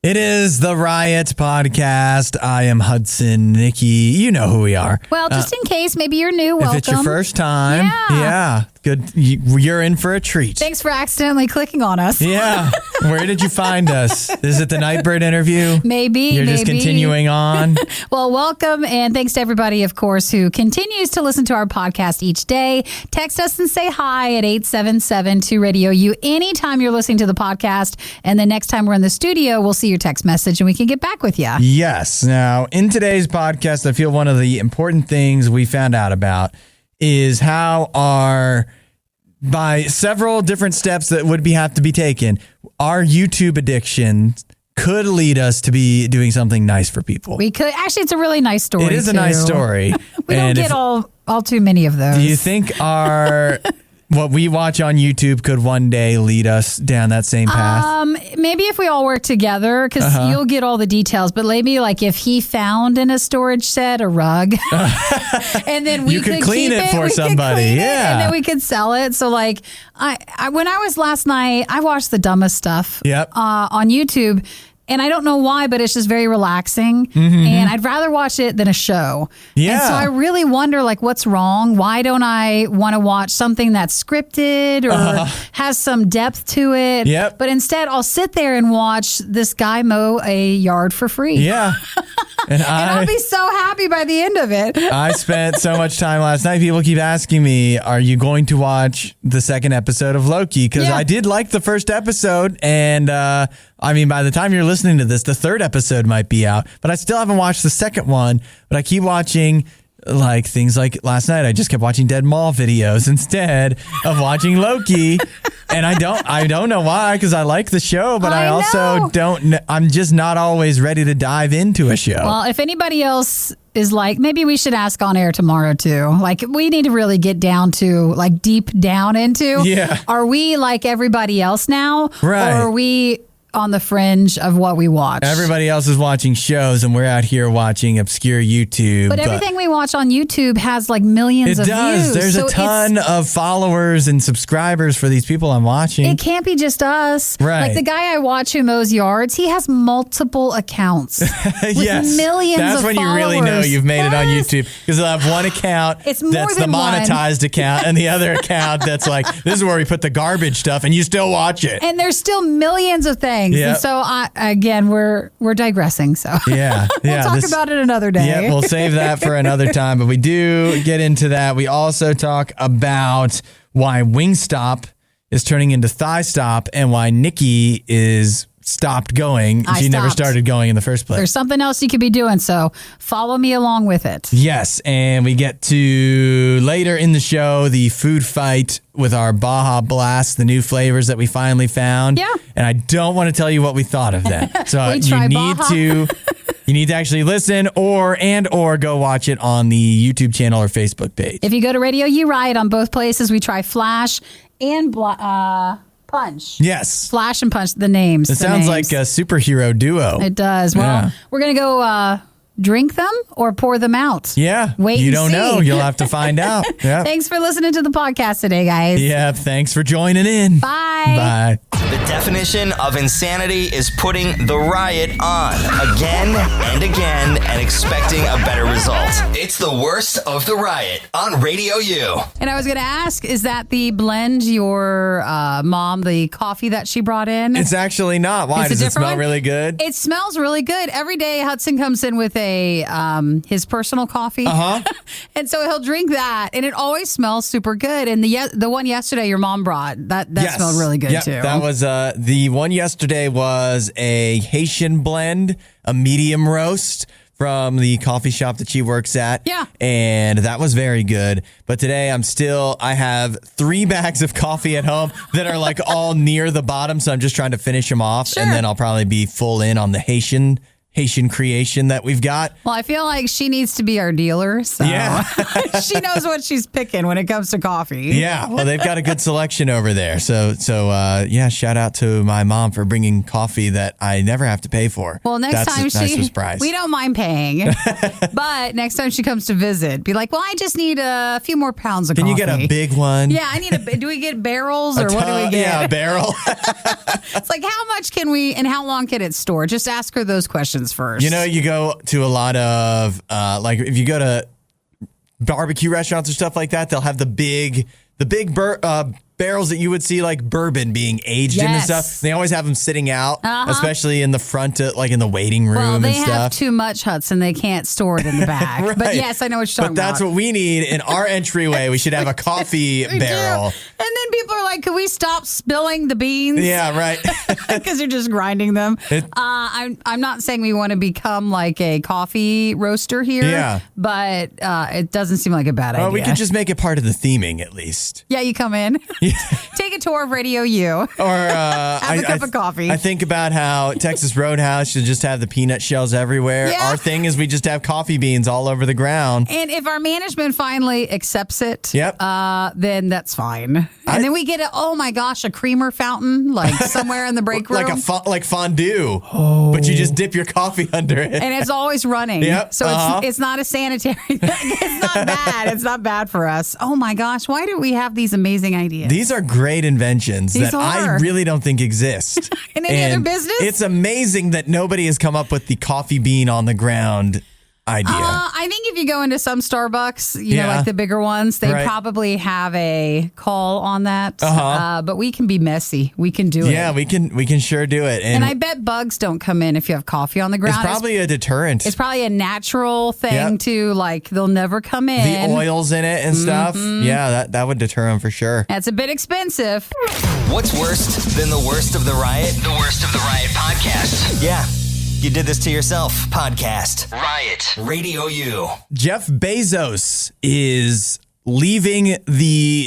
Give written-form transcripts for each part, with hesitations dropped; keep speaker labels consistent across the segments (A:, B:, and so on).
A: It is the Riot podcast. I am Hudson. Nikki, you know who we are.
B: Well, just in case, maybe you're new, welcome.
A: If it's your first time, yeah, good. You're in for a treat.
B: Thanks for accidentally clicking on us.
A: Yeah. Where did you find us? Is it the Nightbird interview?
B: Maybe.
A: You're just continuing on?
B: Well, welcome, and thanks to everybody, of course, who continues to listen to our podcast each day. Text us and say hi at 877-2-RadioU anytime you're listening to the podcast, and the next time we're in the studio, we'll see your text message and we can get back with you.
A: Yes. Now, in today's podcast, I feel one of the important things we found out about is how by several different steps that would have to be taken, our YouTube addiction could lead us to be doing something nice for people.
B: We could. Actually, it's a really nice story.
A: It is
B: too.
A: a nice story.
B: We don't get all too many of those.
A: Do you think what we watch on YouTube could one day lead us down that same path?
B: Maybe if we all work together, because you'll get all the details. But maybe like if he found in a storage shed a rug, and then we could
A: clean
B: keep
A: it for somebody,
B: and then we could sell it. So like, when I was last night, I watched the dumbest stuff. On YouTube. And I don't know why, but it's just very relaxing. Mm-hmm. And I'd rather watch it than a show. Yeah. And so I really wonder, like, what's wrong? Why don't I want to watch something that's scripted or has some depth to it?
A: Yep.
B: But instead, I'll sit there and watch this guy mow a yard for free.
A: Yeah.
B: And I'll be so happy by the end of it.
A: I spent so much time last night. People keep asking me, are you going to watch the second episode of Loki? Because I did like the first episode. And I mean, by the time you're listening to this, the third episode might be out. But I still haven't watched the second one. But I keep watching like things like last night. I just kept watching Dead Mall videos instead of watching Loki. And I don't know why, because I like the show, but I also don't. I'm just not always ready to dive into a show.
B: Well, if anybody else is like, maybe we should ask on air tomorrow too. Like, we need to really get down to like deep down into.
A: Yeah.
B: Are we like everybody else now?
A: Right.
B: Or are we on the fringe of what we watch?
A: Everybody else is watching shows and we're out here watching obscure YouTube.
B: But everything we watch on YouTube has like millions of views. It does.
A: There's a ton of followers and subscribers for these people I'm watching.
B: It can't be just us.
A: Right.
B: Like the guy I watch who mows yards, he has multiple accounts with millions
A: That's
B: of
A: when
B: followers.
A: You really know you've made it on YouTube, because they'll have one account that's the monetized account and the other account that's like, this is where we put the garbage stuff, and you still watch it.
B: And there's still millions of things. Yep. And so, we're digressing. So we'll talk about it another day.
A: Yeah, we'll save that for another time. But we do get into that. We also talk about why Wingstop is turning into Thigh Stop and why Nikki is stopped going. She never started going in the first place.
B: There's something else you could be doing, so follow me along with it.
A: Yes, and we get to later in the show the food fight with our Baja Blast, the new flavors that we finally found.
B: Yeah.
A: And I don't want to tell you what we thought of them. So you need to actually listen or go watch it on the YouTube channel or Facebook page.
B: If you go to RadioU Riot on both places, we try Flash and Punch.
A: Yes.
B: Flash and Punch, the names.
A: It sounds like a superhero duo.
B: It does. Well, we're going to go drink them or pour them out.
A: Yeah.
B: Wait,
A: you don't know. You'll have to find out. Yeah.
B: Thanks for listening to the podcast today, guys.
A: Yeah. Thanks for joining in.
B: Bye.
A: Bye.
C: The definition of insanity is putting the riot on again and again and expecting a better result. It's the worst of the riot on RadioU.
B: And I was going to ask, is that the blend your mom, the coffee that she brought in?
A: It's actually not. Why? Does it smell really good?
B: It smells really good. Every day Hudson comes in with his personal coffee. And so he'll drink that, and it always smells super good. And the one yesterday your mom brought, that smelled really good too.
A: That was the one yesterday was a Haitian blend, a medium roast from the coffee shop that she works at.
B: Yeah.
A: And that was very good. But today I have 3 bags of coffee at home that are like all near the bottom. So I'm just trying to finish them off. Sure. And then I'll probably be full in on the Haitian Haitian creation that we've got.
B: Well, I feel like she needs to be our dealer. So
A: Yeah.
B: she knows what she's picking when it comes to coffee.
A: Yeah, well, they've got a good selection over there. So shout out to my mom for bringing coffee that I never have to pay for.
B: Well, next time
A: nice surprise.
B: We don't mind paying, but next time she comes to visit, be like, well, I just need a few more pounds of coffee.
A: Can you get a big one?
B: Yeah, I need do we get barrels or what do we get?
A: Yeah, a barrel.
B: It's like, how much can we and how long can it store? Just ask her those questions first.
A: You know, you go to a lot of, like if you go to barbecue restaurants or stuff like that, they'll have the big barrels that you would see like bourbon being aged in and stuff. They always have them sitting out, especially in the front, like in the waiting room and stuff.
B: They have too much, Hudson. They can't store it in the back.
A: Right.
B: But yes, I know what you're talking
A: about. But that's what we need in our entryway. We should have a coffee barrel.
B: And then people are like, could we stop spilling the beans?
A: Yeah, right.
B: Because you're just grinding them. I'm not saying we want to become like a coffee roaster here. Yeah. But it doesn't seem like a bad idea.
A: Well, we could just make it part of the theming at least.
B: Yeah, you come in. Take a tour of RadioU.
A: Or
B: have a cup of coffee.
A: I think about how Texas Roadhouse should just have the peanut shells everywhere.
B: Yeah.
A: Our thing is we just have coffee beans all over the ground.
B: And if our management finally accepts it, then that's fine. And then we get a creamer fountain, like somewhere in the break room.
A: Like fondue. Oh. But you just dip your coffee under it.
B: And it's always running.
A: Yep.
B: So it's not a sanitary thing. It's not bad. It's not bad for us. Oh my gosh. Why do we have these amazing ideas?
A: These are great inventions I really don't think exist.
B: In any other business?
A: It's amazing that nobody has come up with the coffee bean on the ground idea.
B: I think if you go into some Starbucks, you know, like the bigger ones, they probably have a call on that. But we can be messy. We can do it.
A: Yeah, we can sure do it.
B: And I bet bugs don't come in if you have coffee on the ground.
A: It's probably a deterrent.
B: It's probably a natural thing to like, they'll never come in.
A: The oils in it and stuff. Yeah, that would deter them for sure.
B: That's a bit expensive.
C: What's worse than the worst of the Riot? The worst of the Riot podcast. Yeah. You did this to yourself. Podcast. Riot. RadioU.
A: Jeff Bezos is leaving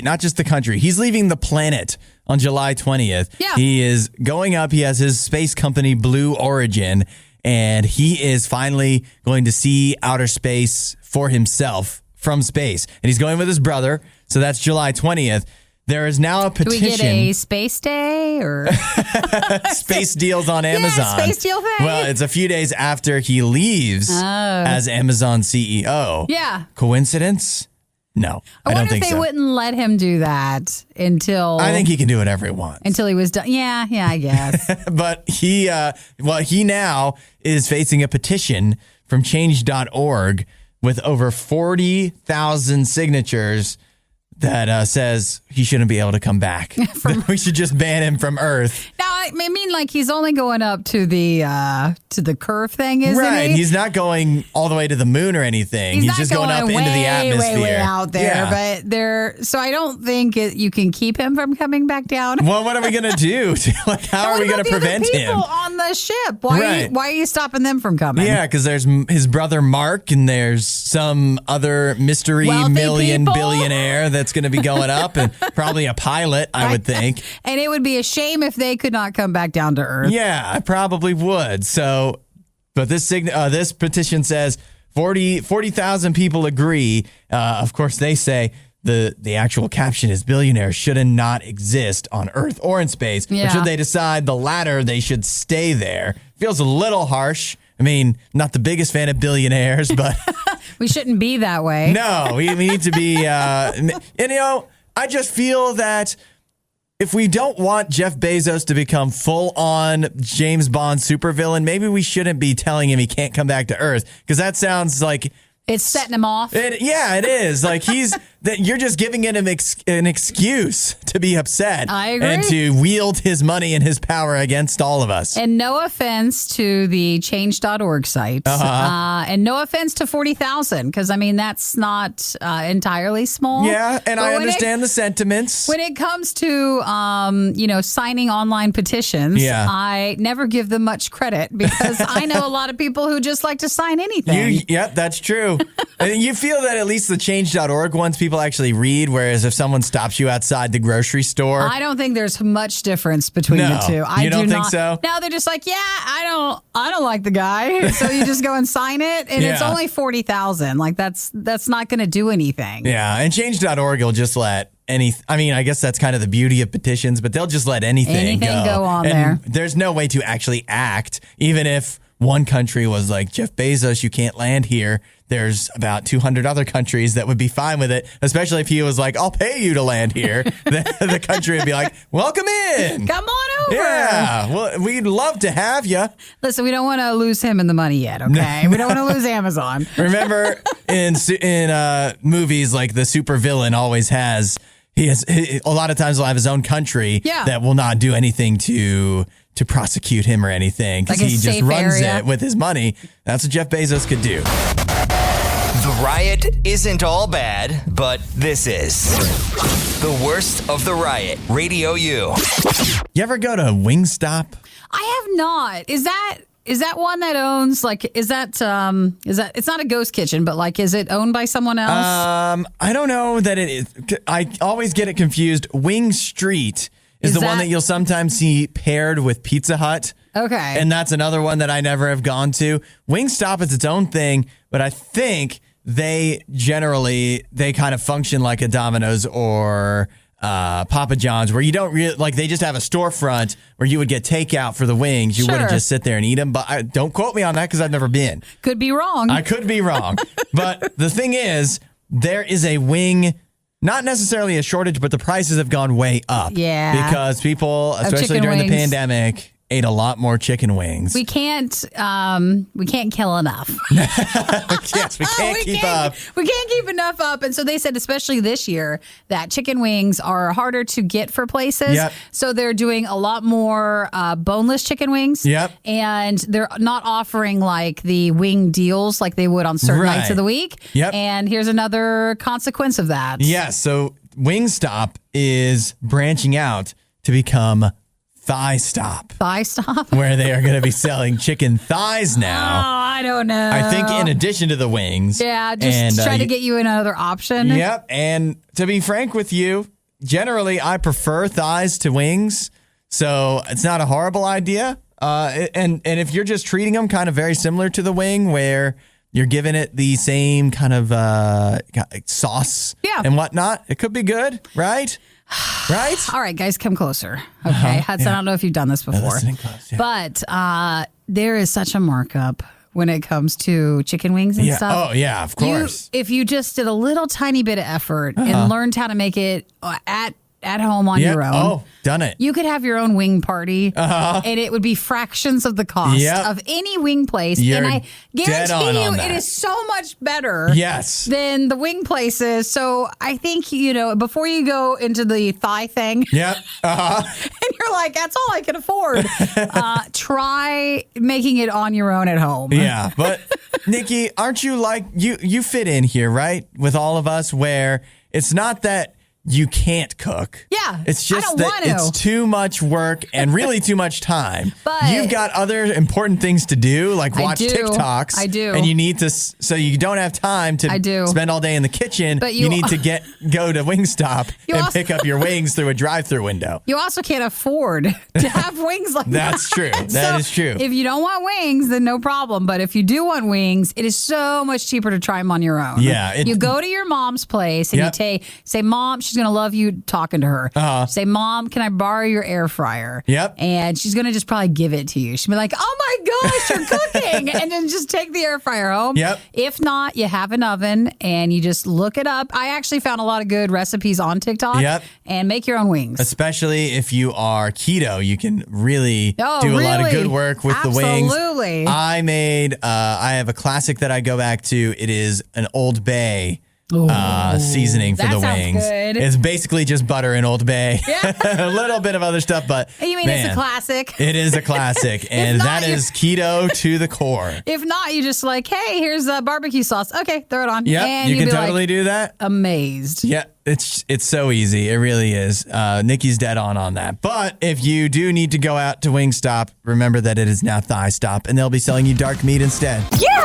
A: not just the country, he's leaving the planet on July 20th.
B: Yeah.
A: He is going up. He has his space company, Blue Origin, and he is finally going to see outer space for himself from space. And he's going with his brother. So that's July 20th. There is now a petition.
B: Do we get a space day or
A: space deals on Amazon?
B: Yeah, space deal thing.
A: Well, it's a few days after he leaves as Amazon CEO.
B: Yeah.
A: Coincidence? No, I don't think so.
B: I wonder if they wouldn't let him do that until...
A: I think he can do whatever he wants.
B: Until he was done. Yeah, I guess.
A: But he now is facing a petition from change.org with over 40,000 signatures that says he shouldn't be able to come back. We should just ban him from Earth.
B: Now, I mean, like he's only going up to the curve thing, isn't he?
A: Right. He's not going all the way to the moon or anything. He's just going up into the atmosphere.
B: Way out there. Yeah. But so I don't think you can keep him from coming back down.
A: Well, what are we going to do? Like, how are we going to prevent him?
B: People on the ship. Why are you stopping them from coming?
A: Yeah, because there's his brother Mark, and there's some other mystery billionaire that's going to be going up, and probably a pilot, I would think.
B: And it would be a shame if they could not come back down to Earth.
A: Yeah, I probably would. So, but this petition says 40,000 people agree. Of course, they say the actual caption is billionaires should not exist on Earth or in space. Yeah. But should they decide the latter, they should stay there. Feels a little harsh. I mean, not the biggest fan of billionaires, but...
B: We shouldn't be that way.
A: No, we need to be... and, I just feel that if we don't want Jeff Bezos to become full-on James Bond supervillain, maybe we shouldn't be telling him he can't come back to Earth, because that sounds like...
B: It's setting him off.
A: It is. Like you're just giving him an excuse to be upset.
B: I agree.
A: And to wield his money and his power against all of us.
B: And no offense to the change.org site. And no offense to 40,000, because I mean, that's not entirely small.
A: Yeah, and I understand the sentiments.
B: When it comes to, signing online petitions, I never give them much credit, because I know a lot of people who just like to sign anything.
A: That's true. And you feel that at least the change.org ones, people people actually read, whereas if someone stops you outside the grocery store.
B: I don't think there's much difference between the two.
A: You don't think so?
B: No, they're just like, yeah, I don't like the guy. So you just go and sign it, and it's only 40,000. Like that's not going to do anything.
A: Yeah, and Change.org will just let I guess that's kind of the beauty of petitions, but they'll just let anything
B: go on
A: and
B: there.
A: There's no way to actually act, even if one country was like, Jeff Bezos, you can't land here. There's about 200 other countries that would be fine with it, especially if he was like, I'll pay you to land here. The country would be like, welcome in.
B: Come on over.
A: Yeah, well, we'd love to have you.
B: Listen, we don't want to lose him in the money yet, okay? We don't want to lose Amazon.
A: Remember in movies, like the supervillain always has, a lot of times he'll have his own country that will not do anything to prosecute him or anything because he just runs it with his money. That's what Jeff Bezos could do.
C: The Riot isn't all bad, but this is the worst of the Riot. RadioU.
A: You ever go to Wingstop?
B: I have not. Is that one that owns, like, is that it's not a ghost kitchen, but like, is it owned by someone else?
A: I don't know that it is. I always get it confused. Wing Street is the one that you'll sometimes see paired with Pizza Hut.
B: Okay.
A: And that's another one that I never have gone to. Wingstop is its own thing, but I think they kind of function like a Domino's or Papa John's, where you don't really, like, they just have a storefront where you would get takeout for the wings. You wouldn't just sit there and eat them. But don't quote me on that because I've never been.
B: Could be wrong.
A: I could be wrong. But the thing is, there is a wing, not necessarily a shortage, but the prices have gone way up.
B: Yeah.
A: Because people, especially during the pandemic, ate a lot more chicken wings.
B: We can't kill enough.
A: Yes, we can't keep up.
B: We can't keep enough up. And so they said, especially this year, that chicken wings are harder to get for places.
A: Yep.
B: So they're doing a lot more boneless chicken wings.
A: Yep.
B: And they're not offering like the wing deals like they would on certain nights of the week.
A: Yep.
B: And here's another consequence of that.
A: Yes. So Wingstop is branching out to become Thigh Stop.
B: Thigh Stop?
A: Where they are going to be selling chicken thighs now.
B: Oh, I don't know.
A: I think in addition to the wings.
B: Yeah, just try to get you another option.
A: Yep. And to be frank with you, generally I prefer thighs to wings. So it's not a horrible idea. And if you're just treating them kind of very similar to the wing, where you're giving it the same kind of sauce and whatnot, it could be good, right? Right?
B: All right, guys, come closer. Okay. Hudson, I don't know if you've done this before.
A: Listening close,
B: but there is such a markup when it comes to chicken wings and stuff.
A: Oh, yeah, of course.
B: If you just did a little tiny bit of effort and learned how to make it at home on your own.
A: Oh, done it.
B: You could have your own wing party, and it would be fractions of the cost of any wing place.
A: You're
B: and I guarantee you,
A: that.
B: it is so much better than the wing places. So I think, before you go into the thigh thing, and you're like, that's all I can afford, try making it on your own at home.
A: Yeah, but Nikki, aren't you like, you fit in here, right? With all of us, where it's not that you can't cook.
B: Yeah.
A: It's just that it's too much work and really too much time. But you've got other important things to do, like watch TikToks.
B: I do.
A: And you need to, so you don't have time to spend all day in the kitchen. But you need to go to Wingstop and pick up your wings through a drive-through window.
B: You also can't afford to have wings like that.
A: That's true. That is true.
B: If you don't want wings, then no problem. But if you do want wings, it is so much cheaper to try them on your own.
A: Yeah.
B: You go to your mom's place and you say, Mom, she's going to love you talking to her. Say, Mom, can I borrow your air fryer?
A: Yep.
B: And she's going to just probably give it to you. She'll be like, oh my gosh, you're cooking. And then just take the air fryer home.
A: Yep.
B: If not, you have an oven and you just look it up. I actually found a lot of good recipes on TikTok.
A: Yep.
B: And make your own wings.
A: Especially if you are keto, you can really do a lot of good work with the wings.
B: Absolutely.
A: I have a classic that I go back to. It is an Old Bay seasoning for the wings.
B: Good.
A: It's basically just butter and Old Bay. Yeah. A little bit of other stuff, but
B: you mean it's a classic?
A: It is a classic, and that is keto to the core.
B: If not, you just like, hey, here's a barbecue sauce. Okay, throw it on.
A: Yeah,
B: and
A: you can totally do that.
B: Amazed.
A: Yeah, it's so easy. It really is. Nikki's dead on that. But if you do need to go out to Wingstop, remember that it is now Thigh Stop, and they'll be selling you dark meat instead.
B: Yeah!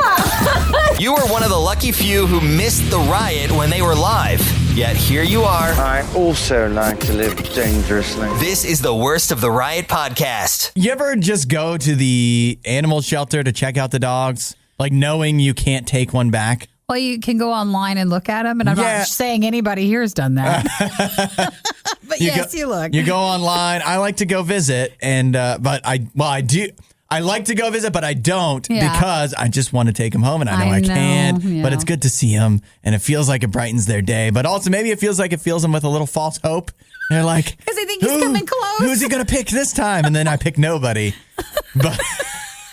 C: You were one of the lucky few who missed the riot when they were live. Yet here you are.
D: I also like to live dangerously.
C: This is the Worst of the Riot podcast.
A: You ever just go to the animal shelter to check out the dogs, like knowing you can't take one back?
B: Well, you can go online and look at them, and I'm not saying anybody here has done that. But you look.
A: You go online. I like to go visit, and I do. I like to go visit, but I don't because I just want to take them home, and I know I can't. Yeah. But it's good to see them, and it feels like it brightens their day. But also, maybe it feels like it fills them with a little false hope. They're like,
B: because they think he's coming close.
A: Who's he going to pick this time? And then I pick nobody. But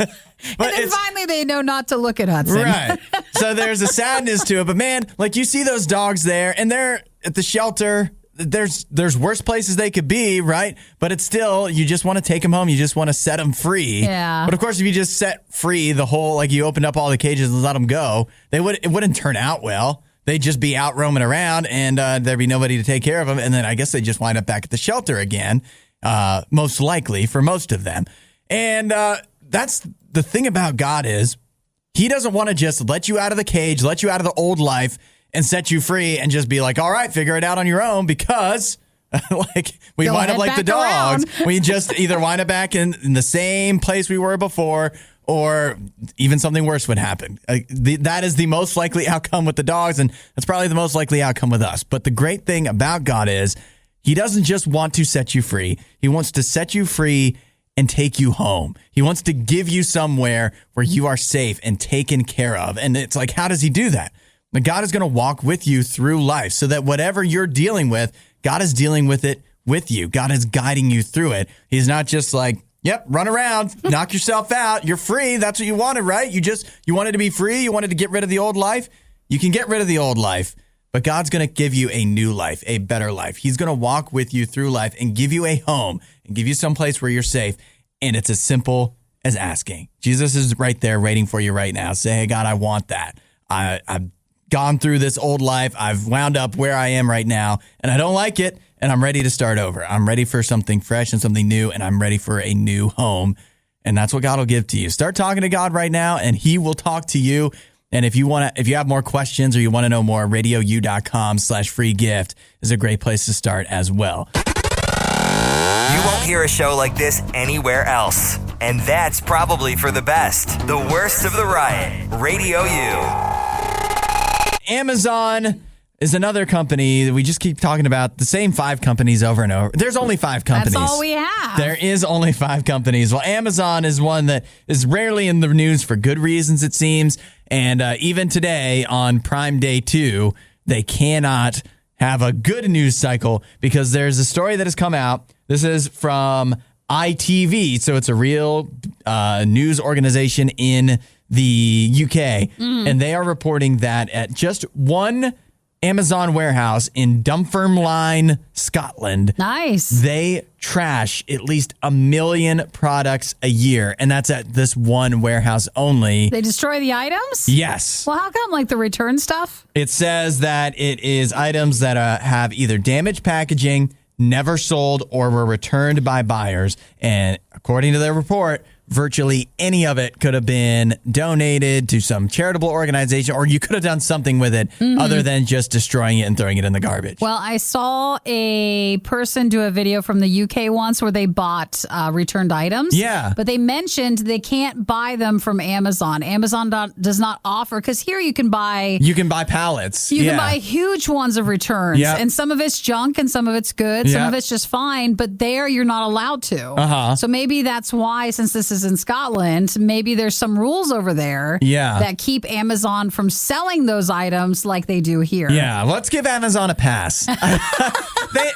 B: and then finally they know not to look at Hudson.
A: Right. So there's a sadness to it. But man, like you see those dogs there, and they're at the shelter. There's worse places they could be, right? But it's still, you just want to take them home. You just want to set them free.
B: Yeah.
A: But of course, if you just set free the whole, like you opened up all the cages and let them go, it wouldn't turn out well. They'd just be out roaming around, and there'd be nobody to take care of them. And then I guess they just wind up back at the shelter again, most likely for most of them. And that's the thing about God is he doesn't want to just let you out of the cage, let you out of the old life, and set you free and just be like, all right, figure it out on your own, because we wind up like the dogs. We just either wind up back in the same place we were before, or even something worse would happen. That is the most likely outcome with the dogs, and that's probably the most likely outcome with us. But the great thing about God is he doesn't just want to set you free. He wants to set you free and take you home. He wants to give you somewhere where you are safe and taken care of. And it's like, how does he do that? God is going to walk with you through life so that whatever you're dealing with, God is dealing with it with you. God is guiding you through it. He's not just like, yep, run around, knock yourself out. You're free. That's what you wanted, right? You wanted to be free. You wanted to get rid of the old life. You can get rid of the old life, but God's going to give you a new life, a better life. He's going to walk with you through life and give you a home and give you some place where you're safe. And it's as simple as asking. Jesus is right there waiting for you right now. Say, hey, God, I want that. I've gone through this old life. I've wound up where I am right now, and I don't like it, and I'm ready to start over. I'm ready for something fresh and something new, and I'm ready for a new home, and that's what God will give to you. Start talking to God right now, and he will talk to you. And if you have more questions or you want to know more, RadioU.com/free gift is a great place to start as well.
C: You won't hear a show like this anywhere else, and that's probably for the best. The Worst of the Riot, Radio U.
A: Amazon is another company that we just keep talking about, the same 5 companies over and over. There's only 5 companies.
B: That's all we have.
A: There is only 5 companies. Well, Amazon is one that is rarely in the news for good reasons, it seems. And even today on Prime Day 2, they cannot have a good news cycle because there's a story that has come out. This is from ITV, so it's a real news organization in the UK, and they are reporting that at just one Amazon warehouse in Dunfermline, Scotland, they trash at least 1 million products a year, and that's at this one warehouse only.
B: They destroy the items?
A: Yes.
B: Well, how come, like the return stuff?
A: It says that it is items that have either damaged packaging, never sold, or were returned by buyers, and according to their report, virtually any of it could have been donated to some charitable organization, or you could have done something with it other than just destroying it and throwing it in the garbage.
B: Well, I saw a person do a video from the UK once where they bought returned items.
A: Yeah.
B: But they mentioned they can't buy them from Amazon. Amazon does not offer, because here you can buy
A: pallets.
B: You can buy huge ones of returns.
A: Yep.
B: And some of it's junk and some of it's good. Some of it's just fine. But there you're not allowed to. So maybe that's why, since this is in Scotland, maybe there's some rules over there that keep Amazon from selling those items like they do here.
A: Yeah, let's give Amazon a pass.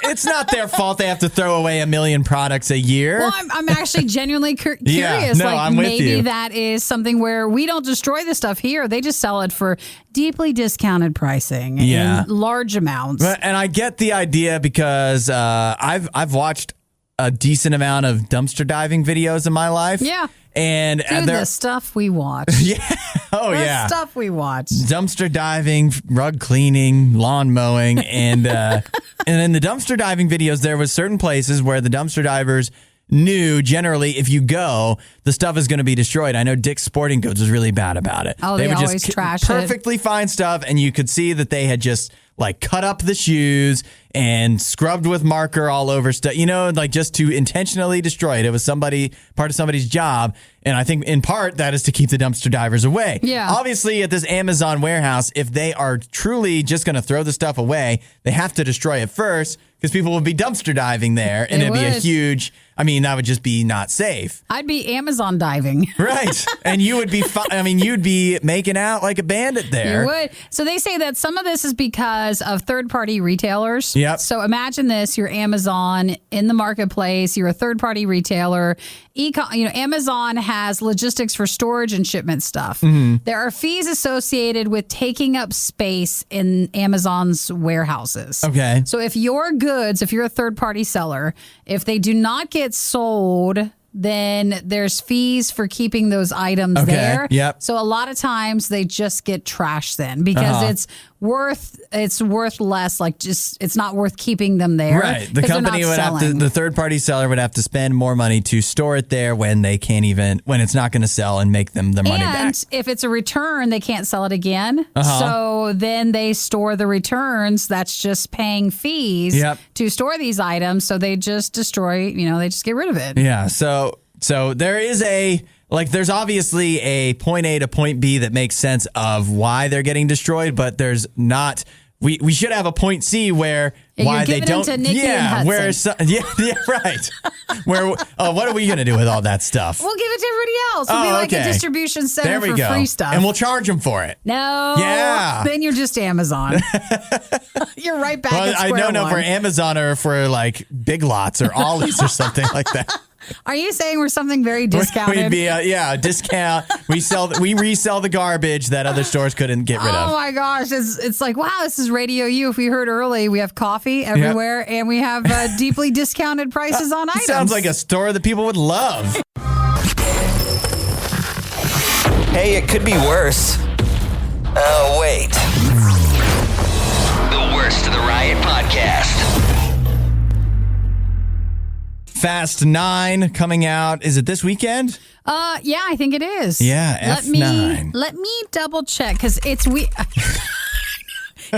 A: It's not their fault they have to throw away 1 million products a year.
B: Well, I'm actually genuinely curious.
A: Yeah, no, I'm with you.
B: Maybe that is something where we don't destroy the stuff here. They just sell it for deeply discounted pricing in large amounts.
A: And I get the idea because I've watched a decent amount of dumpster diving videos in my life.
B: Yeah.
A: And
B: the stuff we watch.
A: The
B: stuff we watch.
A: Dumpster diving, rug cleaning, lawn mowing, and in the dumpster diving videos, there was certain places where the dumpster divers knew generally if you go, the stuff is going to be destroyed. I know Dick's Sporting Goods was really bad about it.
B: Oh, they
A: would
B: always
A: just
B: trash
A: perfectly fine stuff, and you could see that they had just like cut up the shoes and scrubbed with marker all over stuff, like just to intentionally destroy it. It was part of somebody's job. And I think in part that is to keep the dumpster divers away.
B: Yeah.
A: Obviously at this Amazon warehouse, if they are truly just going to throw the stuff away, they have to destroy it first because people would be dumpster diving there and it'd be a huge, that would just be not safe.
B: I'd be Amazon diving.
A: Right. And you would be, you'd be making out like a bandit there.
B: You would. So they say that some of this is because of third-party retailers.
A: Yep.
B: So imagine this, you're Amazon in the marketplace, you're a third-party retailer. Amazon has logistics for storage and shipment stuff. Mm-hmm. There are fees associated with taking up space in Amazon's warehouses.
A: Okay.
B: So if you're a third-party seller, if they do not get sold, then there's fees for keeping those items there.
A: Yep.
B: So a lot of times they just get trashed then because it's worth less. Like it's not worth keeping them there.
A: Right. The company would have to, the third party seller would have to spend more money to store it there when it's not going to sell and make them the money back.
B: And if it's a return, they can't sell it again. So then they store the returns. That's just paying fees to store these items. So they just destroy, they just get rid of it.
A: Yeah. So there is there's obviously a point A to point B that makes sense of why they're getting destroyed, but there's not. We should have a point C where why they don't.
B: Them to Nikki and Hudson.
A: Right. Where what are we going to do with all that stuff?
B: We'll give it to everybody else. We'll be like a distribution center for free stuff,
A: and we'll charge them for it.
B: No, then you're just Amazon. You're right back. At square one.
A: No, for Amazon or for like Big Lots or Ollie's or something like that.
B: Are you saying we're something very discounted?
A: We'd be a discount. We resell the garbage that other stores couldn't get rid of.
B: Oh my gosh, it's like, wow, this is RadioU. If we heard early, we have coffee everywhere and we have deeply discounted prices on items.
A: Sounds like a store that people would love.
C: Hey, it could be worse. Oh, wait. The Worst of the Riot podcast.
A: Fast 9 coming out. Is it this weekend?
B: Yeah, I think it is.
A: Yeah, F9.
B: Let me double check because it's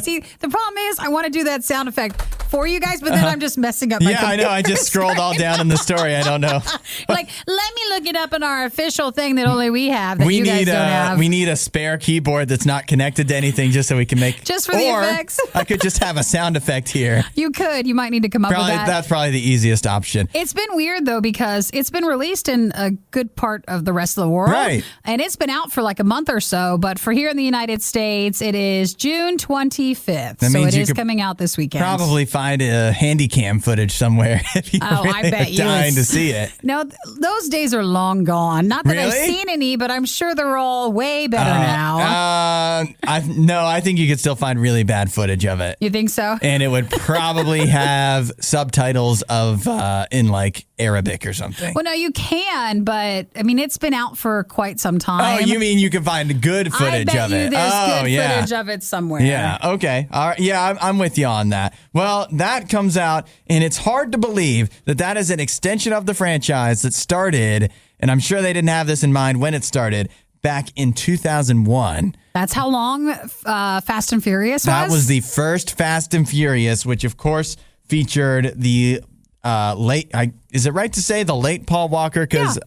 B: See, the problem is I want to do that sound effect for you guys, but then I'm just messing up my
A: I know. I just scrolled all down in the story. I don't know.
B: Let me look it up in our official thing that only we have that you guys don't have.
A: We need a spare keyboard that's not connected to anything just so we can make...
B: Just for the effects.
A: I could just have a sound effect here.
B: You could. You might need to come up with that.
A: That's probably the easiest option.
B: It's been weird, though, because it's been released in a good part of the rest of the world.
A: Right.
B: And it's been out for like a month or so. But for here in the United States, it is June 25th. So it is coming out this weekend.
A: Probably find a handy cam footage somewhere if you're
B: I bet
A: dying to see it.
B: No, those days are long gone. Not that I've seen any, but I'm sure they're all way better now.
A: I think you could still find really bad footage of it.
B: You think so?
A: And it would probably have subtitles of in like Arabic or something.
B: Well, no, you can, but I mean, it's been out for quite some time.
A: Oh, you mean you can find good footage of it?
B: There's good footage of it somewhere.
A: Yeah. Okay. All right. Yeah, I'm with you on that. Well, that comes out, and it's hard to believe that is an extension of the franchise that started, and I'm sure they didn't have this in mind when it started, back in 2001.
B: That's how long Fast and Furious was?
A: That was the first Fast and Furious, which, of course, featured the late... is it right to say the late Paul Walker? Because,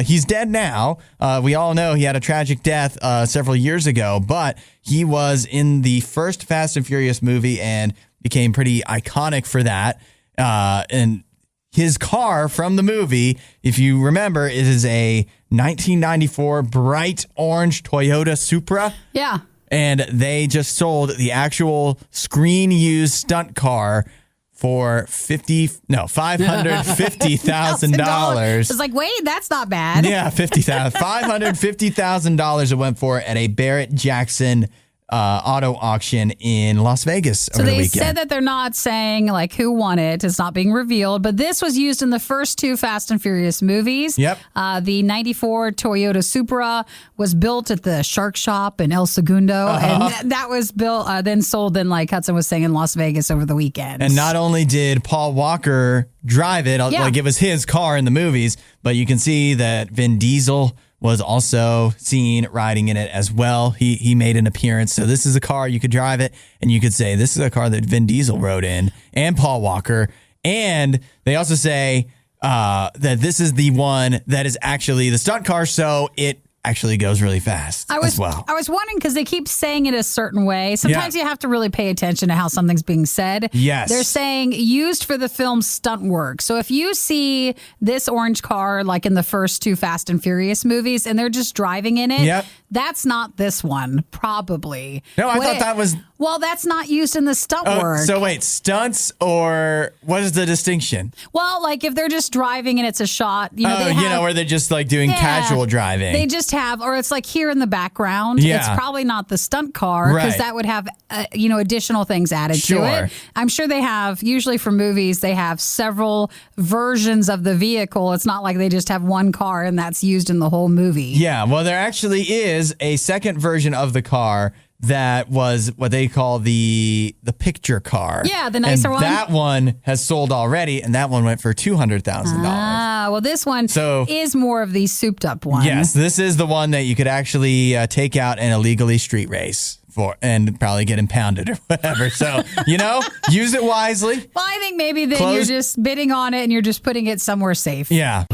A: he's dead now. We all know he had a tragic death several years ago, but he was in the first Fast and Furious movie and became pretty iconic for that. And his car from the movie, if you remember, it is a 1994 bright orange Toyota Supra.
B: Yeah.
A: And they just sold the actual screen-used stunt car for $550,000.
B: It's like, wait, that's not bad.
A: Yeah, $550,000 it went for at a Barrett Jackson auto auction in Las Vegas over the weekend.
B: So they said that they're not saying like who won it. It's not being revealed, but this was used in the first two Fast and Furious movies.
A: Yep.
B: The 94 Toyota Supra was built at the Shark Shop in El Segundo, and that was built, then sold, like Hudson was saying, in Las Vegas over the weekend.
A: And not only did Paul Walker drive it, like it was his car in the movies, but you can see that Vin Diesel was also seen riding in it as well. He made an appearance. So this is a car, you could drive it, and you could say, this is a car that Vin Diesel rode in, and Paul Walker. And they also say that this is the one that is actually the stunt car, so it actually goes really fast as well.
B: I was wondering because they keep saying it a certain way. Sometimes you have to really pay attention to how something's being said.
A: Yes.
B: They're saying used for the film stunt work. So if you see this orange car like in the first 2 Fast and Furious movies and they're just driving in it, that's not this one, probably.
A: No, I thought that was...
B: Well, that's not used in the stunt work.
A: So wait, stunts or what is the distinction?
B: Well, like if they're just driving and it's a shot,
A: where they're just like doing casual driving.
B: They just have, or it's like here in the background.
A: Yeah.
B: It's probably not the stunt car because that would have, additional things added to it. I'm sure they have, usually for movies, they have several versions of the vehicle. It's not like they just have one car and that's used in the whole movie.
A: Yeah, well, there actually is a second version of the car that was what they call the picture car.
B: Yeah, the nicer one.
A: That one has sold already, and that one went for $200,000.
B: Ah, well, this one is more of the souped up one.
A: Yes, this is the one that you could actually take out and illegally street race for, and probably get impounded or whatever. So, use it wisely.
B: Well, I think maybe then you're just bidding on it and you're just putting it somewhere safe.
A: Yeah.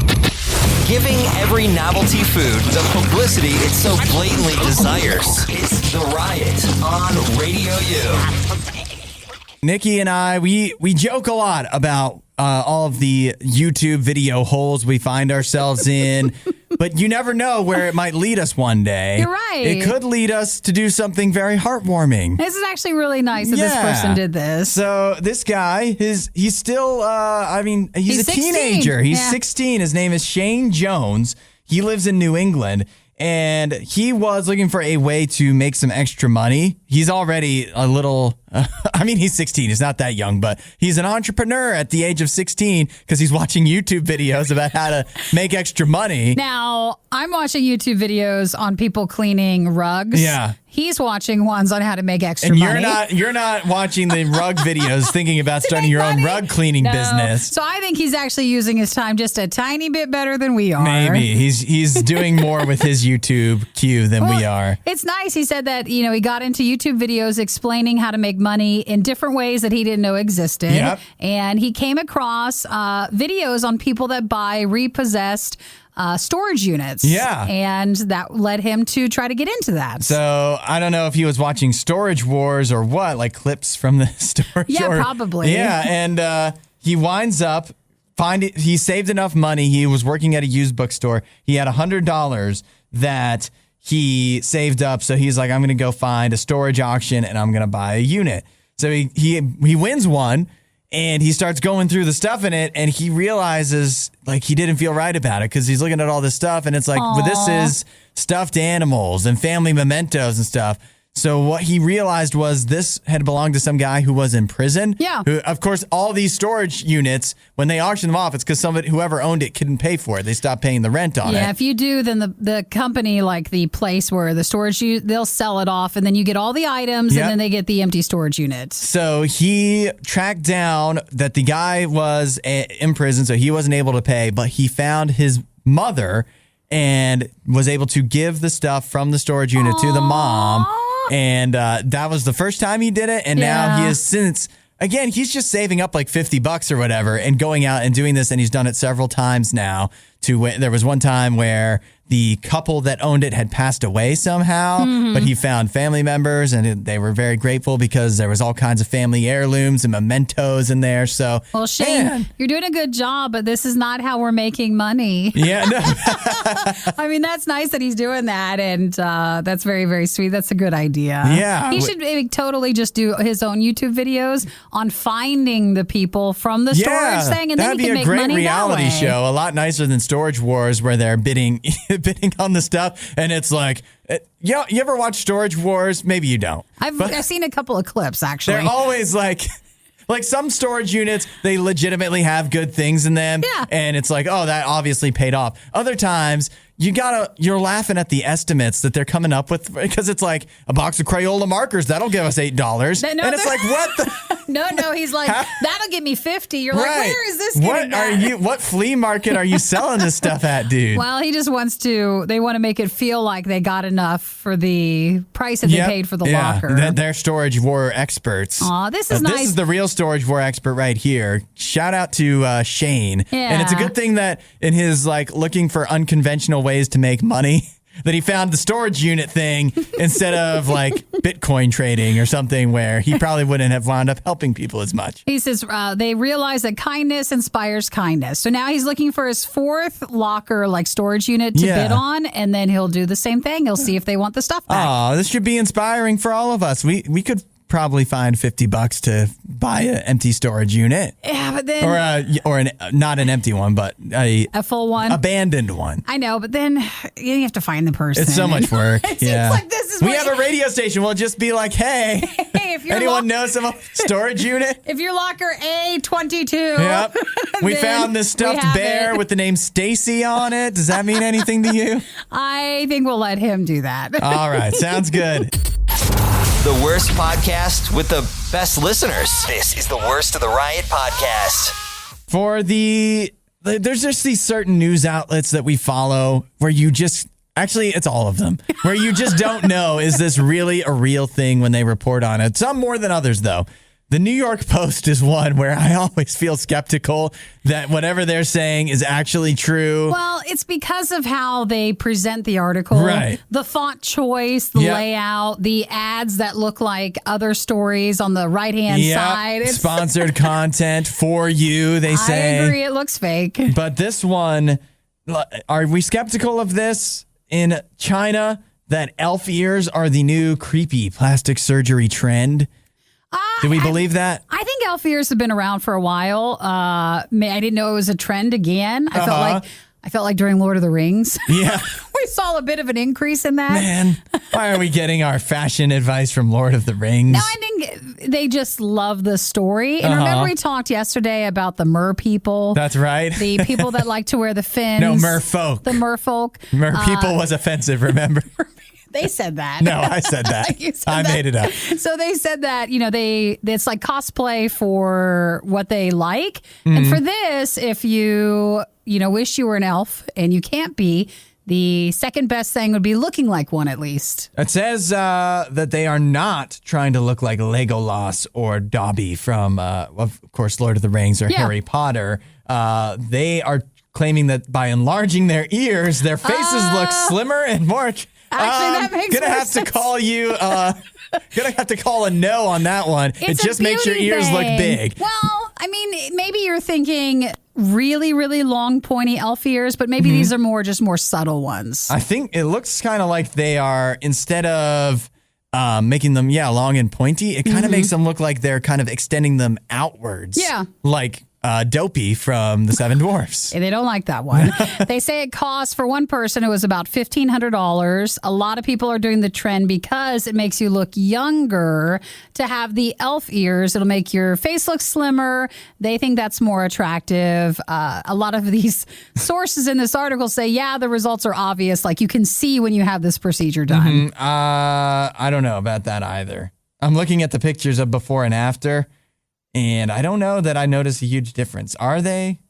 C: Giving every novelty food the publicity it so blatantly desires. It's The Riot on Radio U.
A: Nikki and I, we joke a lot about all of the YouTube video holes we find ourselves in, but you never know where it might lead us one day.
B: You're right.
A: It could lead us to do something very heartwarming.
B: This is actually really nice that this person did this.
A: So this guy, he's still, he's a
B: 16.
A: teenager. He's 16. His name is Shane Jones. He lives in New England. And he was looking for a way to make some extra money. He's already a little, he's 16. He's not that young, but he's an entrepreneur at the age of 16 because he's watching YouTube videos about how to make extra money.
B: Now, I'm watching YouTube videos on people cleaning rugs.
A: Yeah.
B: He's watching ones on how to make extra money.
A: And you're not watching the rug videos thinking about starting your own rug cleaning business.
B: So I think he's actually using his time just a tiny bit better than we are.
A: Maybe. He's doing more with his YouTube queue than we are.
B: It's nice. He said that, he got into YouTube videos explaining how to make money in different ways that he didn't know existed.
A: Yep.
B: And he came across videos on people that buy repossessed storage units.
A: Yeah.
B: And that led him to try to get into that.
A: So I don't know if he was watching Storage Wars or what, like clips from the storage.
B: Yeah, probably.
A: Yeah. And he winds up he saved enough money. He was working at a used bookstore. He had $100 that he saved up. So he's like, I'm going to go find a storage auction and I'm going to buy a unit. So he wins one. And he starts going through the stuff in it, and he realizes, like, he didn't feel right about it because he's looking at all this stuff, and it's like, well, this is stuffed animals and family mementos and stuff. So what he realized was this had belonged to some guy who was in prison.
B: Yeah.
A: Who, of course, all these storage units, when they auction them off, it's because whoever owned it couldn't pay for it. They stopped paying the rent on it.
B: Yeah, if you do, then the company, like the place where the storage, they'll sell it off, and then you get all the items, and then they get the empty storage units.
A: So he tracked down that the guy was in prison, so he wasn't able to pay, but he found his mother and was able to give the stuff from the storage unit to the mom. And that was the first time he did it. And now he has since, again, he's just saving up like $50 or whatever and going out and doing this. And he's done it several times now. There was one time where the couple that owned it had passed away somehow, but he found family members and they were very grateful because there was all kinds of family heirlooms and mementos in there. So,
B: well, Shane, you're doing a good job, but this is not how we're making money.
A: Yeah, no.
B: I mean, that's nice that he's doing that, and that's very, very sweet. That's a good idea.
A: Yeah.
B: He should totally just do his own YouTube videos on finding the people from the storage thing, and then he can make money that way.
A: That'd be a great reality show, a lot nicer than Storage Wars where they're bidding on the stuff, and it's like, you ever watch Storage Wars? Maybe you don't.
B: I've seen a couple of clips, actually.
A: They're always like some storage units, they legitimately have good things in them.
B: Yeah.
A: And it's like, oh, that obviously paid off. Other times, you're laughing at the estimates that they're coming up with, because it's like a box of Crayola markers that'll give us $8, and it's like, what the?
B: No, he's like, that'll get me 50. You're like, where is this getting at?
A: What flea market are you selling this stuff at, dude?
B: Well, he just they want to make it feel like they got enough for the price that they paid for the locker.
A: They're storage war experts.
B: Aw, this is nice.
A: This is the real storage war expert right here. Shout out to Shane.
B: Yeah.
A: And it's a good thing that in his looking for unconventional ways to make money, that he found the storage unit thing instead of Bitcoin trading or something, where he probably wouldn't have wound up helping people as much.
B: He says they realize that kindness inspires kindness. So now he's looking for his 4th locker storage unit to bid on, and then he'll do the same thing. He'll see if they want the stuff back.
A: Oh, this should be inspiring for all of us. We could probably find $50 to buy an empty storage unit.
B: Yeah, but then
A: not an empty one, but a
B: full one,
A: abandoned one.
B: I know, but then you have to find the person.
A: It's so much work.
B: It seems like this is.
A: We have a radio station. We'll just be like, hey,
B: if
A: anyone knows of a storage unit?
B: If you're locker A22,
A: yep, we found this stuffed bear with the name Stacy on it. Does that mean anything to you?
B: I think we'll let him do that.
A: All right, sounds good.
C: The worst podcast with the best listeners. This is the Worst of the Riot podcast.
A: There's just these certain news outlets that we follow where you just, actually it's all of them, where you just don't know, is this really a real thing when they report on it? Some more than others, though. The New York Post is one where I always feel skeptical that whatever they're saying is actually true.
B: Well, it's because of how they present the article.
A: Right.
B: The font choice, the layout, the ads that look like other stories on the right-hand side. It's
A: sponsored content for you, they say.
B: I agree, it looks fake.
A: But this one, are we skeptical of this in China, that elf ears are the new creepy plastic surgery trend? Do we believe that?
B: I think elf ears have been around for a while. I didn't know it was a trend again. I felt like during Lord of the Rings.
A: Yeah.
B: We saw a bit of an increase in that.
A: Man, why are we getting our fashion advice from Lord of the Rings?
B: No, I think they just love the story. And remember we talked yesterday about the mer people?
A: That's right.
B: The people that like to wear the fins.
A: No, merfolk.
B: The merfolk.
A: Mer people was offensive, remember?
B: They said that.
A: No, I said that. I made it up.
B: So they said that, it's like cosplay for what they like. Mm-hmm. And for this, if you, wish you were an elf and you can't be, the second best thing would be looking like one at least.
A: It says that they are not trying to look like Legolas or Dobby from, of course, Lord of the Rings or Harry Potter. They are claiming that by enlarging their ears, their faces look slimmer and more...
B: Actually, that makes
A: gonna have
B: sense.
A: To call you. Gonna have to call a no on that one. It just makes your ears look big.
B: Well, maybe you're thinking really, really long, pointy elf ears, but maybe these are more subtle ones.
A: I think it looks kind of like they are, instead of making them long and pointy, it kind of makes them look like they're kind of extending them outwards.
B: Yeah,
A: like Dopey from the Seven Dwarfs.
B: They don't like that one. They say it costs, for one person, it was about $1,500. A lot of people are doing the trend because it makes you look younger to have the elf ears. It'll make your face look slimmer. They think that's more attractive. A lot of these sources in this article say, the results are obvious. Like you can see when you have this procedure done.
A: I don't know about that either. I'm looking at the pictures of before and after. And I don't know that I notice a huge difference. Are they?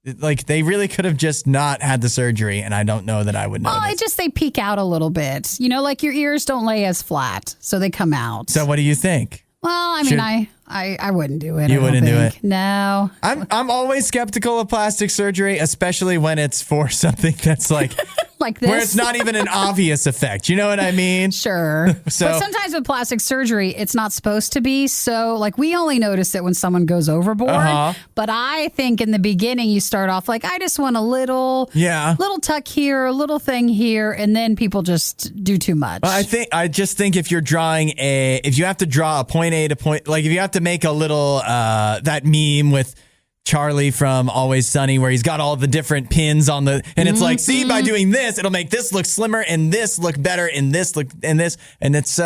A: They really could have just not had the surgery, and I don't know that I would notice.
B: They peek out a little bit. Your ears don't lay as flat, so they come out.
A: So what do you think?
B: Well, I wouldn't do it.
A: You wouldn't do it?
B: No.
A: I'm always skeptical of plastic surgery, especially when it's for something that's like
B: this.
A: Where it's not even an obvious effect. You know what I mean?
B: Sure. But sometimes with plastic surgery, it's not supposed to be. So we only notice it when someone goes overboard. But I think in the beginning, you start off I just want a little tuck here, a little thing here. And then people just do too much.
A: I just think if you're drawing if you have to draw a point A to point, if you have to make a little, that meme with Charlie from Always Sunny where he's got all the different pins on the, and it's see, by doing this, it'll make this look slimmer and this look better and this look and this. And it's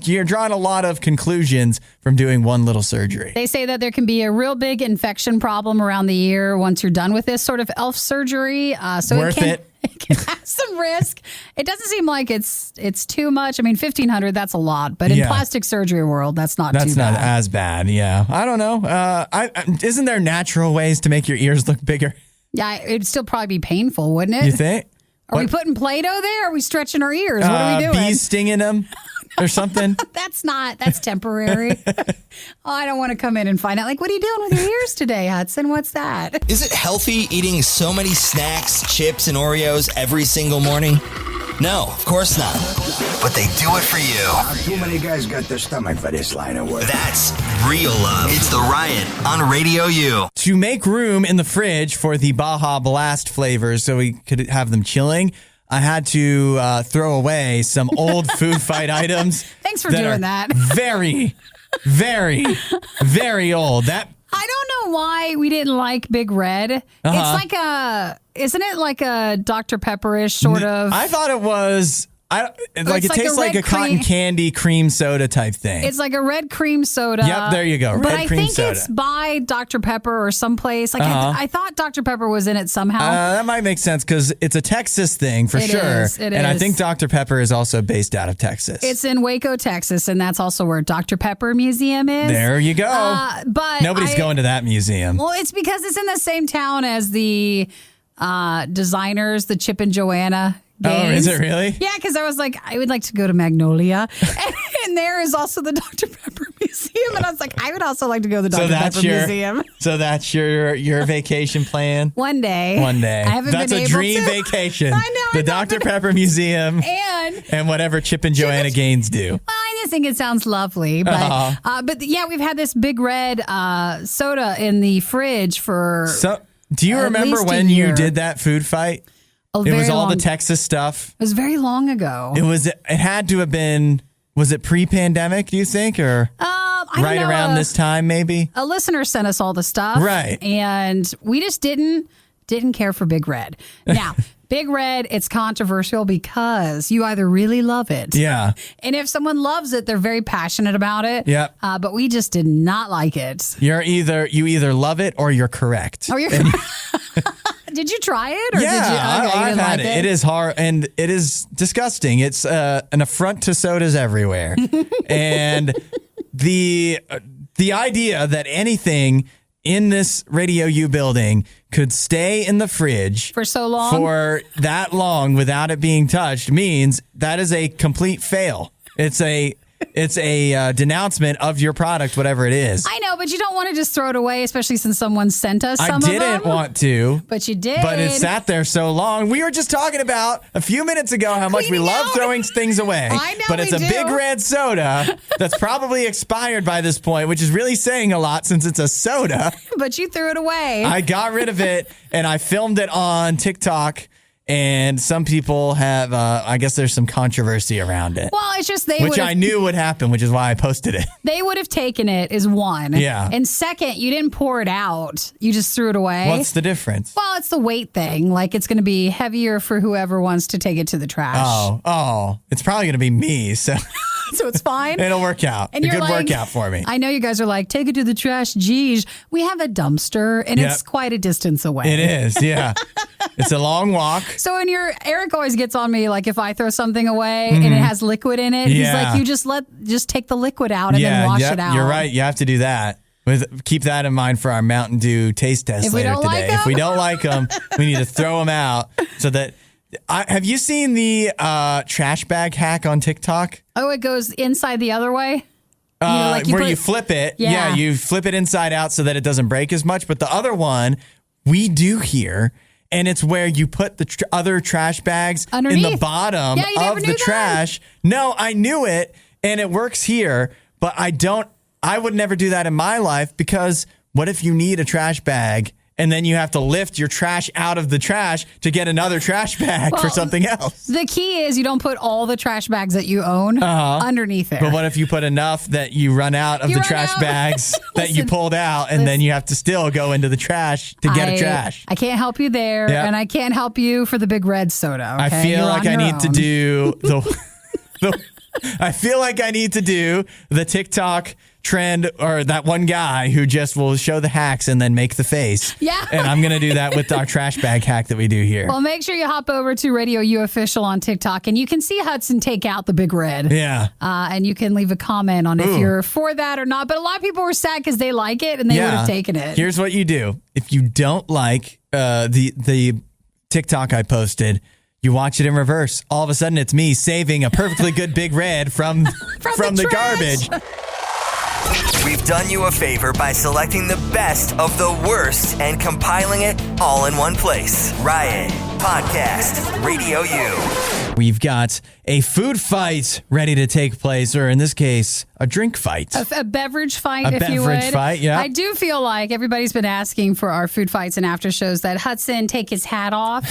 A: you're drawing a lot of conclusions from doing one little surgery.
B: They say that there can be a real big infection problem around the ear once you're done with this sort of elf surgery. So
A: Worth it.
B: It can have some risk. It doesn't seem like it's too much. I mean, $1,500, that's a lot. But in plastic surgery world, that's too bad.
A: That's not as bad, yeah. I don't know. Isn't there natural ways to make your ears look bigger?
B: Yeah, it'd still probably be painful, wouldn't it?
A: You think?
B: Are we putting Play-Doh there? Are we stretching our ears? What are we doing?
A: Bees stinging them or something?
B: That's temporary. I don't want to come in and find out, like, what are you doing with your ears today, Hudson? What's that?
C: Is it healthy eating so many snacks, chips, and Oreos every single morning? No, of course not. But they do it for you.
E: Too many guys got the stomach for this line of work.
C: That's real love. It's the Riot on Radio U.
A: To make room in the fridge for the Baja Blast flavors so we could have them chilling, I had to throw away some old food fight items.
B: Thanks for doing that.
A: Very, very, very old.
B: I don't know why we didn't like Big Red. It's like isn't it like a Dr. Pepper-ish sort of?
A: I thought it was. It tastes like a cotton candy cream soda type thing.
B: It's like a red cream soda.
A: Yep, there you go.
B: But I think it's by Dr. Pepper or someplace. Like I thought Dr. Pepper was in it somehow.
A: That might make sense because it's a Texas thing for sure.
B: It
A: and
B: is.
A: I think Dr. Pepper is also based out of Texas.
B: It's in Waco, Texas, and that's also where Dr. Pepper Museum is.
A: There you go.
B: But
A: nobody's going to that museum.
B: Well, it's because it's in the same town as the designers, the Chip and Joanna games.
A: Oh, is it really?
B: Yeah, because I was like, I would like to go to Magnolia. And there is also the Dr. Pepper Museum. And I was like, I would also like to go to the Dr. Pepper Museum.
A: So that's your vacation plan?
B: One day.
A: I
B: haven't
A: that's
B: been
A: a
B: able
A: dream
B: to.
A: vacation.
B: I know.
A: The Dr. Pepper Museum.
B: And
A: whatever Chip and Joanna Gaines do.
B: Well, I just think it sounds lovely. But yeah, we've had this Big Red soda in the fridge for
A: do you remember when you did that food fight? It was all the Texas stuff.
B: It was very long ago.
A: It had to have been, was it pre-pandemic, do you think? Or right around this time, maybe?
B: A listener sent us all the stuff.
A: Right.
B: And we just didn't care for Big Red. Now, Big Red, it's controversial because you either really love it.
A: Yeah.
B: And if someone loves it, they're very passionate about it.
A: Yeah.
B: But we just did not like it.
A: You either love it or you're correct.
B: Oh, you're correct. Did you try it? Or
A: yeah,
B: did you? Okay,
A: I've had it. It is hard and it is disgusting. It's an affront to sodas everywhere. And the idea that anything in this Radio U building could stay in the fridge
B: for so long,
A: for that long without it being touched means that is a complete fail. It's a denouncement of your product, whatever it is.
B: I know, but you don't want to just throw it away, especially since someone sent us some
A: of them. I didn't want to.
B: But you did.
A: But it sat there so long. We were just talking about a few minutes ago how much we love throwing things away.
B: I know.
A: But it's a Big Red soda that's probably expired by this point, which is really saying a lot since it's a soda.
B: But you threw it away.
A: I got rid of it and I filmed it on TikTok. And some people have, I guess there's some controversy around it.
B: Well, it's just
A: which I knew would happen, which is why I posted it.
B: They would have taken it is one.
A: Yeah.
B: And second, you didn't pour it out. You just threw it away.
A: What's the difference?
B: Well, it's the weight thing. Like it's going to be heavier for whoever wants to take it to the trash.
A: Oh, it's probably going to be me. So
B: it's fine.
A: It'll work out.
B: And
A: a good workout for me.
B: I know you guys are like, take it to the trash. Geez, we have a dumpster and it's quite a distance away.
A: It is. Yeah. It's a long walk.
B: So Eric always gets on me, like if I throw something away and it has liquid in it, he's like, you just take the liquid out and then wash it out.
A: You're right. You have to do that. Keep that in mind for our Mountain Dew taste test later today. If we don't like them, we need to throw them out so that. Have you seen the trash bag hack on TikTok?
B: Oh, it goes inside the other way?
A: You flip it. Yeah, you flip it inside out so that it doesn't break as much. But the other one we do here, and it's where you put the other trash bags
B: underneath
A: in the bottom of the trash. No, I knew it, and it works here, but I would never do that in my life because what if you need a trash bag and then you have to lift your trash out of the trash to get another trash bag for something else?
B: The key is you don't put all the trash bags that you own underneath there.
A: But what if you put enough that you run out of the trash bags that you pulled out and then you have to still go into the trash to get a trash?
B: I can't help you there, and I can't help you for the Big Red soda. Okay?
A: I feel like I need to do I feel like I need to do the TikTok trend, or that one guy who just will show the hacks and then make the face.
B: Yeah.
A: And I'm going to do that with our trash bag hack that we do here.
B: Well, make sure you hop over to RadioU Official on TikTok, and you can see Hudson take out the big red.
A: Yeah.
B: And you can leave a comment on if you're for that or not. But a lot of people were sad because they like it and they would have taken it.
A: Here's what you do. If you don't like the TikTok I posted, you watch it in reverse. All of a sudden, it's me saving a perfectly good big red from the garbage.
C: We've done you a favor by selecting the best of the worst and compiling it all in one place. Riot Podcast RadioU.
A: We've got a food fight ready to take place, or in this case, a drink fight.
B: A beverage fight, if you would.
A: A beverage fight, yeah.
B: I do feel like everybody's been asking for our food fights and after shows that Hudson take his hat off.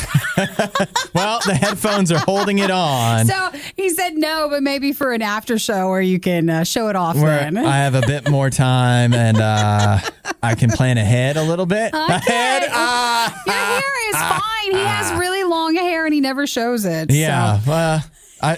A: Well, the headphones are holding it on.
B: So he said no, but maybe for an after show where you can show it off then.
A: I have a bit more time and I can plan ahead a little bit.
B: Okay.
A: Ahead.
B: Your hair is fine. He has really long hair and he never shows it.
A: Yeah.
B: So.
A: Well,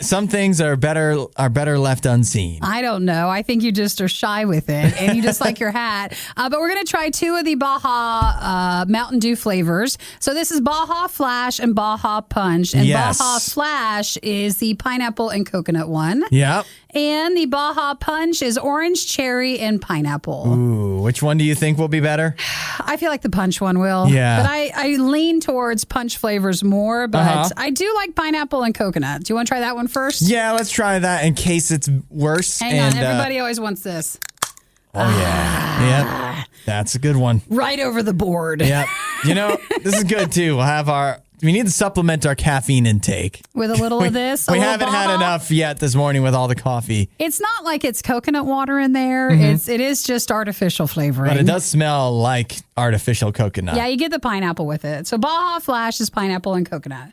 A: some things are better left unseen.
B: I don't know. I think you just are shy with it and you just like your hat. But we're going to try two of the Baja Mountain Dew flavors. So this is Baja Flash and Baja Punch. And
A: Yes.
B: Baja Flash is the pineapple and coconut one.
A: Yep.
B: And the Baja Punch is orange, cherry, and pineapple.
A: Ooh, which one do you think will be better?
B: I feel like the punch one will.
A: Yeah.
B: But I lean towards punch flavors more, but I do like pineapple and coconut. Do you want to try that one first?
A: Yeah, let's try that in case it's worse.
B: Hang on. Everybody always wants this.
A: Oh, yeah. Yep. That's a good one.
B: Right over the board.
A: Yep. You know, this is good, too. We need to supplement our caffeine intake.
B: With a little of this.
A: We haven't had enough yet this morning with all the coffee.
B: It's not like it's coconut water in there. It is just artificial flavoring.
A: But it does smell like artificial coconut.
B: Yeah, you get the pineapple with it. So Baja Flash is pineapple and coconut.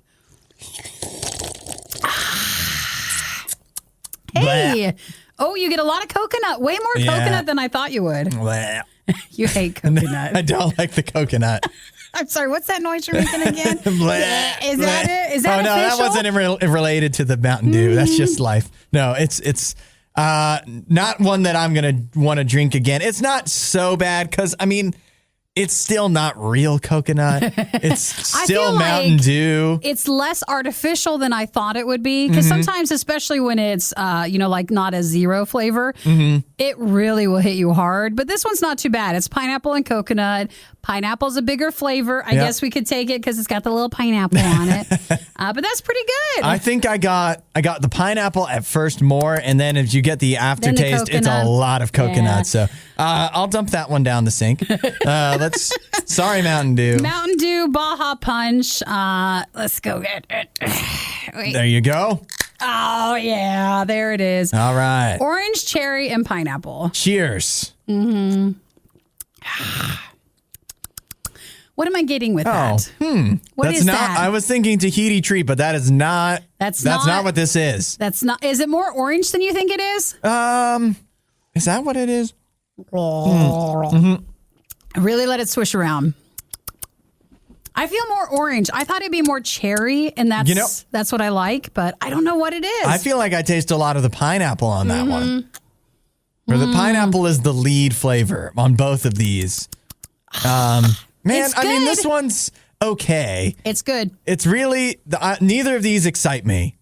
B: Hey. Oh, you get a lot of coconut. Way more coconut than I thought you would.
A: Blech.
B: You hate coconut.
A: I don't like the coconut.
B: I'm sorry, what's that noise you're making again?
A: Blech,
B: Is that
A: blech.
B: it? Is that
A: no,
B: official?
A: that wasn't related to the Mountain Dew. That's just life. No, it's not one that I'm going to want to drink again. It's not so bad because, I mean, it's still not real coconut. It's still Mountain Dew.
B: It's less artificial than I thought it would be. Because sometimes, especially when it's, like not a zero flavor, it really will hit you hard. But this one's not too bad. It's pineapple and coconut. Pineapple's a bigger flavor. I guess we could take it because it's got the little pineapple on it. But that's pretty good.
A: I think I got the pineapple at first more, and then if you get the aftertaste, it's a lot of coconut.
B: Yeah.
A: So I'll dump that one down the sink. Sorry, Mountain Dew.
B: Mountain Dew Baja Punch. Let's go get it. Wait.
A: There you go.
B: Oh, yeah. There it is.
A: All right.
B: Orange, cherry, and pineapple.
A: Cheers.
B: What am I getting with that? What
A: That's
B: is
A: not.
B: that?
A: I was thinking Tahiti treat, but that is not. That's not what this is.
B: That's not. Is it more orange than you think it is?
A: Is that what it is?
B: Really let it swish around. I feel more orange. I thought it'd be more cherry, and that's what I like, but I don't know what it is.
A: I feel like I taste a lot of the pineapple on that one. Or the pineapple is the lead flavor on both of these. Man, I mean, this one's okay.
B: It's good.
A: It's really neither of these excite me.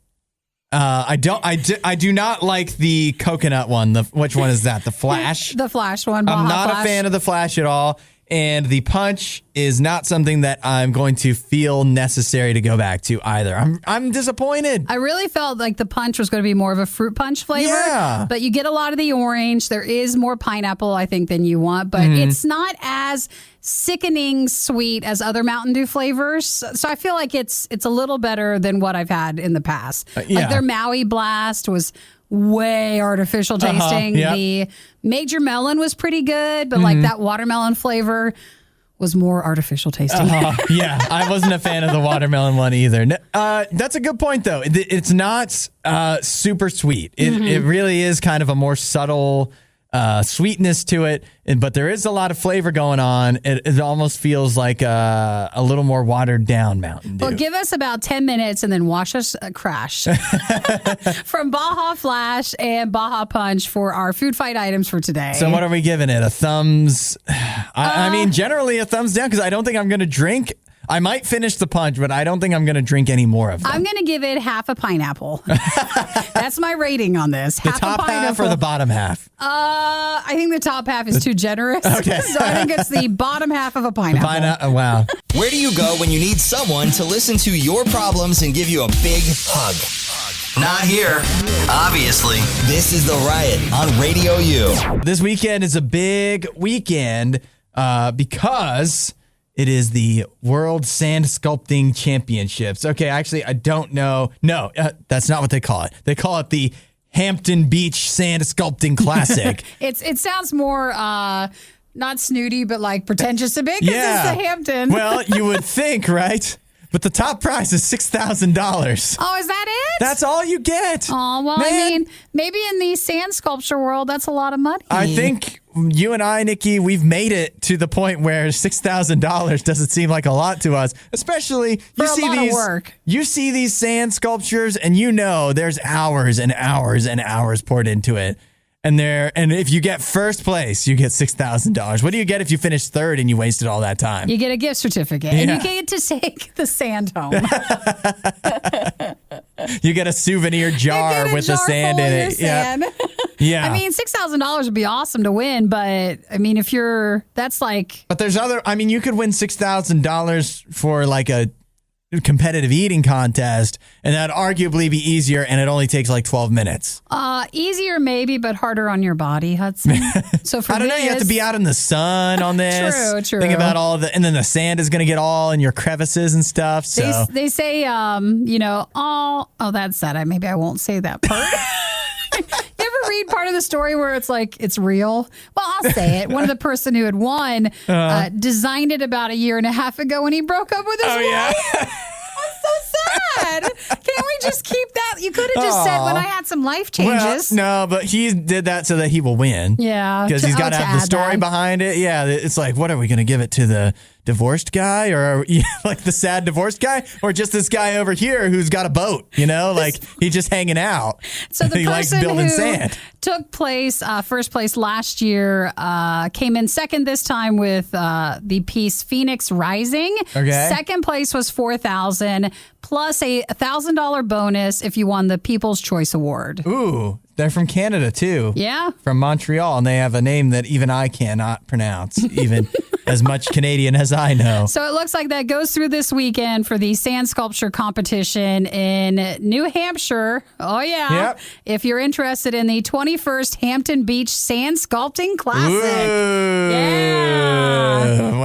A: I do not like the coconut one. Which one is that? The Flash?
B: The Flash one.
A: I'm not a fan of the Flash at all. And the Punch is not something that I'm going to feel necessary to go back to either. I'm disappointed.
B: I really felt like the Punch was going to be more of a fruit punch flavor.
A: Yeah.
B: But you get a lot of the orange. There is more pineapple, I think, than you want. But it's not as sickening sweet as other Mountain Dew flavors. So I feel like it's a little better than what I've had in the past. Like their Maui Blast was way artificial tasting. The Major Melon was pretty good, but like that watermelon flavor was more artificial tasting.
A: Yeah, I wasn't a fan of the watermelon one either. That's a good point, though. It's not super sweet. It really is kind of a more subtle sweetness to it, but there is a lot of flavor going on. It almost feels like a little more watered down Mountain Dew.
B: Well, give us about 10 minutes and then watch us crash. From Baja Flash and Baja Punch for our food fight items for today.
A: So what are we giving it? A thumbs? I mean, generally a thumbs down because I don't think I'm going to drink. I might finish the punch, but I don't think I'm going to drink any more of them.
B: I'm going to give it half a pineapple. That's my rating on this.
A: The top half or the bottom half?
B: I think the top half is too generous.
A: Okay.
B: So I think it's the bottom half of a pineapple.
A: Wow.
C: Where do you go when you need someone to listen to your problems and give you a big hug? Not here. Obviously, this is The Riot on Radio U.
A: This weekend is a big weekend because it is the World Sand Sculpting Championships. Okay, actually, I don't know. No, that's not what they call it. They call it the Hampton Beach Sand Sculpting Classic.
B: It sounds more not snooty, but like pretentious a bit because it's the Hampton.
A: Well, you would think, right? But the top prize is $6,000.
B: Oh, is that it?
A: That's all you get.
B: Oh, well,
A: Man.
B: I mean, maybe in the sand sculpture world, that's a lot of money.
A: I think you and I, Nikki, we've made it to the point where $6,000 doesn't seem like a lot to us, especially you see these sand sculptures and you know there's hours and hours and hours poured into it. And if you get first place, you get $6,000. What do you get if you finish third and you wasted all that time?
B: You get a gift certificate and you get to take the sand home.
A: You get a souvenir jar with the sand in it.
B: Sand.
A: Yeah.
B: I mean, $6,000 would be awesome to win, but I mean, but
A: there's you could win $6,000 for like a competitive eating contest, and that'd arguably be easier, and it only takes like 12 minutes.
B: Easier maybe, but harder on your body, Hudson. So for
A: I don't know, you have to be out in the sun on this.
B: True.
A: Think about and then the sand is going to get all in your crevices and stuff. So
B: they say, that's sad. Maybe I won't say that part. You ever read part of the story where it's like, it's real? Well, I'll say it. One of the person who had won designed it about a year and a half ago when he broke up with his wife.
A: Yeah.
B: That's so sad. Can't we just keep that? You could have just said when I had some life changes.
A: Well, no, but he did that so that he will win.
B: Yeah.
A: Because he's got to have the story behind it. Yeah. It's like, what are we going to give it to the divorced guy or like the sad divorced guy or just this guy over here who's got a boat, like he's just hanging out.
B: So the
A: he likes
B: person
A: building
B: who
A: sand.
B: took first place last year, came in second this time with the piece Phoenix Rising.
A: Okay.
B: Second place was $4,000 plus a $1,000 bonus if you won the People's Choice Award.
A: Ooh, they're from Canada too.
B: Yeah.
A: From Montreal, and they have a name that even I cannot pronounce, even as much Canadian as I know.
B: So it looks like that goes through this weekend for the sand sculpture competition in New Hampshire. Oh, yeah.
A: Yep.
B: If you're interested in the 21st Hampton Beach Sand Sculpting Classic.
A: Ooh.
B: Yeah.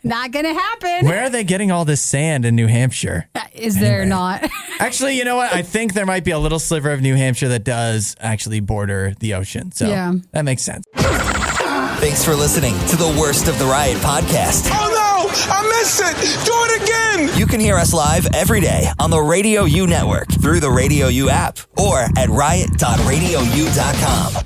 B: Not going to happen.
A: Where are they getting all this sand in New Hampshire?
B: Is there not?
A: Actually, you know what? I think there might be a little sliver of New Hampshire that does actually border the ocean. So that makes sense.
C: Thanks for listening to the Worst of the Riot podcast.
F: Oh no! I missed it! Do it again!
C: You can hear us live every day on the Radio U network through the Radio U app or at riot.radiou.com.